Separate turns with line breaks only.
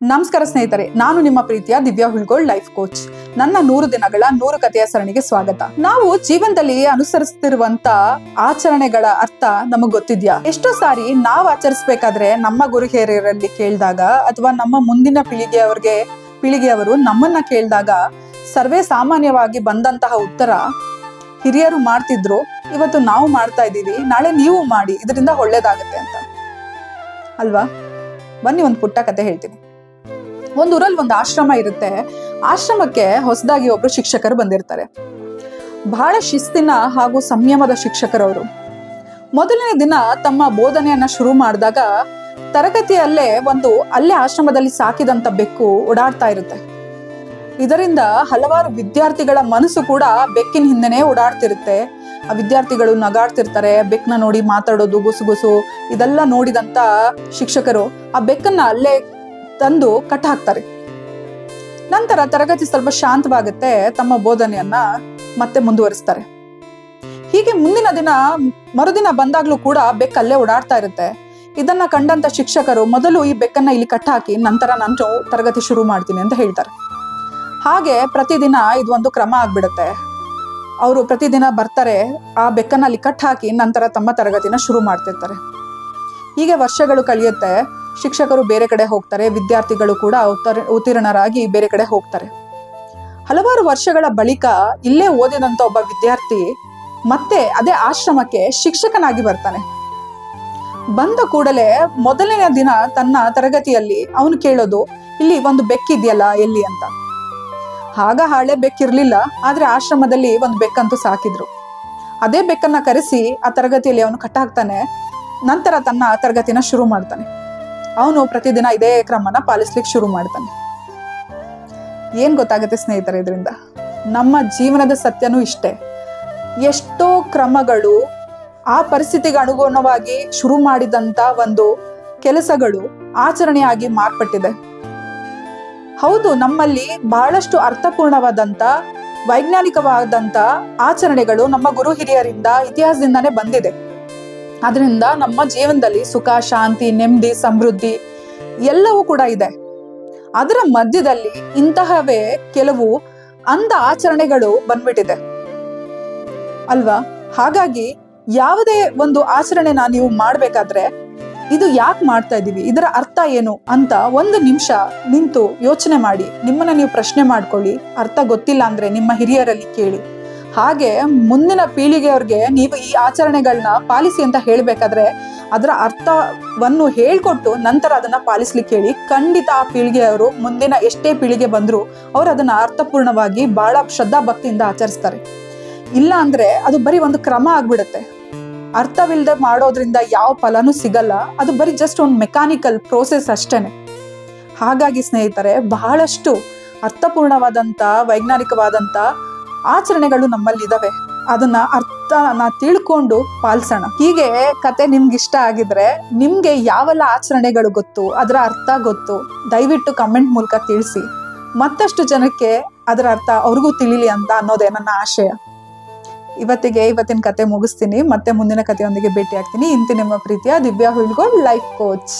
ನಮಸ್ಕಾರ ಸ್ನೇಹಿತರೆ, ನಾನು ನಿಮ್ಮ ಪ್ರೀತಿಯ ದಿವ್ಯಾ ಹುಳ್ಗೋಳ್ ಲೈಫ್ ಕೋಚ್. ನನ್ನ 100 ದಿನಗಳ 100 ಕಥೆಯ ಸರಣಿಗೆ ಸ್ವಾಗತ. ನಾವು ಜೀವನದಲ್ಲಿ ಅನುಸರಿಸುತ್ತಿರುವಂತ ಆಚರಣೆಗಳ ಅರ್ಥ ನಮಗ್ ಗೊತ್ತಿದ್ಯಾ? ಎಷ್ಟೋ ಸಾರಿ ನಾವು ಆಚರಿಸಬೇಕಾದ್ರೆ ನಮ್ಮ ಗುರು ಹಿರಿಯರಲ್ಲಿ ಕೇಳಿದಾಗ ಅಥವಾ ನಮ್ಮ ಮುಂದಿನ ಪೀಳಿಗೆಯವರು ನಮ್ಮನ್ನ ಕೇಳಿದಾಗ ಸರ್ವೇ ಸಾಮಾನ್ಯವಾಗಿ ಬಂದಂತಹ ಉತ್ತರ, ಹಿರಿಯರು ಮಾಡ್ತಿದ್ರು, ಇವತ್ತು ನಾವು ಮಾಡ್ತಾ ಇದ್ದೀವಿ, ನಾಳೆ ನೀವು ಮಾಡಿ, ಇದರಿಂದ ಒಳ್ಳೇದಾಗತ್ತೆ ಅಂತ ಅಲ್ವಾ? ಬನ್ನಿ ಒಂದು ಪುಟ್ಟ ಕತೆ ಹೇಳ್ತೀನಿ. ಒಂದೂರಲ್ಲಿ ಒಂದು ಆಶ್ರಮ ಇರುತ್ತೆ. ಆಶ್ರಮಕ್ಕೆ ಹೊಸದಾಗಿ ಒಬ್ರು ಶಿಕ್ಷಕರು ಬಂದಿರ್ತಾರೆ. ಬಹಳ ಶಿಸ್ತಿನ ಹಾಗೂ ಸಂಯಮದ ಶಿಕ್ಷಕರವರು. ಮೊದಲನೇ ದಿನ ತಮ್ಮ ಬೋಧನೆಯನ್ನ ಶುರು ಮಾಡಿದಾಗ ತರಗತಿಯಲ್ಲೇ ಅಲ್ಲೇ ಆಶ್ರಮದಲ್ಲಿ ಸಾಕಿದಂತ ಬೆಕ್ಕು ಓಡಾಡ್ತಾ ಇರುತ್ತೆ. ಇದರಿಂದ ಹಲವಾರು ವಿದ್ಯಾರ್ಥಿಗಳ ಮನಸ್ಸು ಕೂಡ ಬೆಕ್ಕಿನ ಹಿಂದೆನೆ ಓಡಾಡ್ತಿರುತ್ತೆ. ಆ ವಿದ್ಯಾರ್ಥಿಗಳು ನಗಾಡ್ತಿರ್ತಾರೆ, ಬೆಕ್ಕನ್ನ ನೋಡಿ ಮಾತಾಡೋದು, ಗುಸುಗುಸು ಇದೆಲ್ಲ ನೋಡಿದಂತ ಶಿಕ್ಷಕರು ಆ ಬೆಕ್ಕನ್ನ ಅಲ್ಲೇ ತಂದು ಕಟ್ ಹಾಕ್ತಾರೆ. ನಂತರ ತರಗತಿ ಸ್ವಲ್ಪ ಶಾಂತವಾಗುತ್ತೆ. ತಮ್ಮ ಬೋಧನೆಯನ್ನ ಮತ್ತೆ ಮುಂದುವರಿಸ್ತಾರೆ. ಹೀಗೆ ಮುಂದಿನ ದಿನ ಮರುದಿನ ಬಂದಾಗ್ಲೂ ಕೂಡ ಬೆಕ್ಕಲ್ಲೇ ಓಡಾಡ್ತಾ ಇರುತ್ತೆ. ಇದನ್ನ ಕಂಡಂತ ಶಿಕ್ಷಕರು ಮೊದಲು ಈ ಬೆಕ್ಕನ್ನ ಇಲ್ಲಿ ಕಟ್ ಹಾಕಿ, ನಂತರ ನಾನು ತರಗತಿ ಶುರು ಮಾಡ್ತೀನಿ ಅಂತ ಹೇಳ್ತಾರೆ. ಹಾಗೆ ಪ್ರತಿದಿನ ಇದೊಂದು ಕ್ರಮ ಆಗ್ಬಿಡುತ್ತೆ. ಅವರು ಪ್ರತಿದಿನ ಬರ್ತಾರೆ, ಆ ಬೆಕ್ಕನ್ನ ಅಲ್ಲಿ ಕಟ್ ಹಾಕಿ ನಂತರ ತಮ್ಮ ತರಗತಿನ ಶುರು ಮಾಡ್ತಿರ್ತಾರೆ. ಹೀಗೆ ವರ್ಷಗಳು ಕಳೆಯುತ್ತೆ. ಶಿಕ್ಷಕರು ಬೇರೆ ಕಡೆ ಹೋಗ್ತಾರೆ, ವಿದ್ಯಾರ್ಥಿಗಳು ಕೂಡ ಉತ್ತೀರ್ಣರಾಗಿ ಬೇರೆ ಕಡೆ ಹೋಗ್ತಾರೆ. ಹಲವಾರು ವರ್ಷಗಳ ಬಳಿಕ ಇಲ್ಲೇ ಓದಿದಂತ ಒಬ್ಬ ವಿದ್ಯಾರ್ಥಿ ಮತ್ತೆ ಅದೇ ಆಶ್ರಮಕ್ಕೆ ಶಿಕ್ಷಕನಾಗಿ ಬರ್ತಾನೆ. ಬಂದ ಕೂಡಲೇ ಮೊದಲನೇ ದಿನ ತನ್ನ ತರಗತಿಯಲ್ಲಿ ಅವನು ಕೇಳೋದು, ಇಲ್ಲಿ ಒಂದು ಬೆಕ್ಕಿದೆಯಲ್ಲ ಎಲ್ಲಿ ಅಂತ. ಆಗ ಹಾಳೆ ಬೆಕ್ಕಿರ್ಲಿಲ್ಲ, ಆದ್ರೆ ಆಶ್ರಮದಲ್ಲಿ ಒಂದು ಬೆಕ್ಕಂತೂ ಸಾಕಿದ್ರು. ಅದೇ ಬೆಕ್ಕನ್ನ ಕರೆಸಿ ಆ ತರಗತಿಯಲ್ಲಿ ಅವನು ಕಟ್ಟಾಕ್ತಾನೆ. ನಂತರ ತನ್ನ ತರಗತಿನ ಶುರು ಮಾಡ್ತಾನೆ. ಅವನು ಪ್ರತಿದಿನ ಇದೇ ಕ್ರಮನ ಪಾಲಿಸ್ಲಿಕ್ಕೆ ಶುರು ಮಾಡ್ತಾನೆ. ಏನ್ ಗೊತ್ತಾಗುತ್ತೆ ಸ್ನೇಹಿತರೆ ಇದರಿಂದ? ನಮ್ಮ ಜೀವನದ ಸತ್ಯನೂ ಇಷ್ಟೇ. ಎಷ್ಟೋ ಕ್ರಮಗಳು ಆ ಪರಿಸ್ಥಿತಿಗೆ ಅನುಗುಣವಾಗಿ ಶುರು ಮಾಡಿದಂತ ಒಂದು ಕೆಲಸಗಳು ಆಚರಣೆಯಾಗಿ ಮಾರ್ಪಟ್ಟಿದೆ. ಹೌದು, ನಮ್ಮಲ್ಲಿ ಬಹಳಷ್ಟು ಅರ್ಥಪೂರ್ಣವಾದಂತ ವೈಜ್ಞಾನಿಕವಾದಂತ ಆಚರಣೆಗಳು ನಮ್ಮ ಗುರು ಹಿರಿಯರಿಂದ ಇತಿಹಾಸದಿಂದಾನೇ ಬಂದಿದೆ. ಅದರಿಂದ ನಮ್ಮ ಜೀವನದಲ್ಲಿ ಸುಖ, ಶಾಂತಿ, ನೆಮ್ಮದಿ, ಸಮೃದ್ಧಿ ಎಲ್ಲವೂ ಕೂಡ ಇದೆ. ಅದರ ಮಧ್ಯದಲ್ಲಿ ಇಂತಹವೇ ಕೆಲವು ಅಂಧ ಆಚರಣೆಗಳು ಬಂದ್ಬಿಟ್ಟಿದೆ ಅಲ್ವಾ? ಹಾಗಾಗಿ ಯಾವುದೇ ಒಂದು ಆಚರಣೆನ ನೀವು ಮಾಡ್ಬೇಕಾದ್ರೆ ಇದು ಯಾಕೆ ಮಾಡ್ತಾ ಇದ್ದೀವಿ, ಇದರ ಅರ್ಥ ಏನು ಅಂತ 1 ನಿಮಿಷ ನಿಂತು ಯೋಚನೆ ಮಾಡಿ. ನಿಮ್ಮನ್ನ ನೀವು ಪ್ರಶ್ನೆ ಮಾಡ್ಕೊಳ್ಳಿ. ಅರ್ಥ ಗೊತ್ತಿಲ್ಲ ಅಂದ್ರೆ ನಿಮ್ಮ ಹಿರಿಯರಲ್ಲಿ ಕೇಳಿ. ಹಾಗೆ ಮುಂದಿನ ಪೀಳಿಗೆಯವ್ರಿಗೆ ನೀವು ಈ ಆಚರಣೆಗಳನ್ನ ಪಾಲಿಸಿ ಅಂತ ಹೇಳ್ಬೇಕಾದ್ರೆ ಅದರ ಅರ್ಥವನ್ನು ಹೇಳ್ಕೊಟ್ಟು ನಂತರ ಅದನ್ನ ಪಾಲಿಸ್ಲಿಕ್ಕೆ ಹೇಳಿ. ಖಂಡಿತ ಆ ಪೀಳಿಗೆಯವರು ಮುಂದಿನ ಎಷ್ಟೇ ಪೀಳಿಗೆ ಬಂದ್ರು ಅವ್ರು ಅದನ್ನ ಅರ್ಥಪೂರ್ಣವಾಗಿ ಬಹಳ ಶ್ರದ್ಧಾ ಭಕ್ತಿಯಿಂದ ಆಚರಿಸ್ತಾರೆ. ಇಲ್ಲ ಅಂದ್ರೆ ಅದು ಬರೀ ಒಂದು ಕ್ರಮ ಆಗ್ಬಿಡುತ್ತೆ. ಅರ್ಥವಿಲ್ಲದೆ ಮಾಡೋದ್ರಿಂದ ಯಾವ ಫಲನೂ ಸಿಗಲ್ಲ. ಅದು ಬರೀ ಜಸ್ಟ್ ಒಂದು ಮೆಕ್ಯಾನಿಕಲ್ ಪ್ರೋಸೆಸ್ ಅಷ್ಟೇನೆ. ಹಾಗಾಗಿ ಸ್ನೇಹಿತರೆ, ಬಹಳಷ್ಟು ಅರ್ಥಪೂರ್ಣವಾದಂತ ವೈಜ್ಞಾನಿಕವಾದಂತ ಆಚರಣೆಗಳು ನಮ್ಮಲ್ಲಿ ಇದಾವೆ. ಅದನ್ನ ಅರ್ಥನ ತಿಳ್ಕೊಂಡು ಪಾಲಿಸೋಣ. ಹೀಗೆ ಕತೆ ನಿಮ್ಗೆ ಇಷ್ಟ ಆಗಿದ್ರೆ, ನಿಮ್ಗೆ ಯಾವೆಲ್ಲ ಆಚರಣೆಗಳು ಗೊತ್ತು, ಅದರ ಅರ್ಥ ಗೊತ್ತು, ದಯವಿಟ್ಟು ಕಮೆಂಟ್ ಮೂಲಕ ತಿಳಿಸಿ. ಮತ್ತಷ್ಟು ಜನಕ್ಕೆ ಅದರ ಅರ್ಥ ಅವ್ರಿಗೂ ತಿಳಿಲಿ ಅಂತ ಅನ್ನೋದೇ ನನ್ನ ಆಶಯ. ಇವತ್ತಿನ ಕತೆ ಮುಗಿಸ್ತೀನಿ. ಮತ್ತೆ ಮುಂದಿನ ಕಥೆಯೊಂದಿಗೆ ಭೇಟಿ ಆಗ್ತೀನಿ. ಇಂತಿ ನಿಮ್ಮ ಪ್ರೀತಿಯ ದಿವ್ಯಾ ಹುಳ್ಗೋಳ್ ಲೈಫ್ ಕೋಚ್.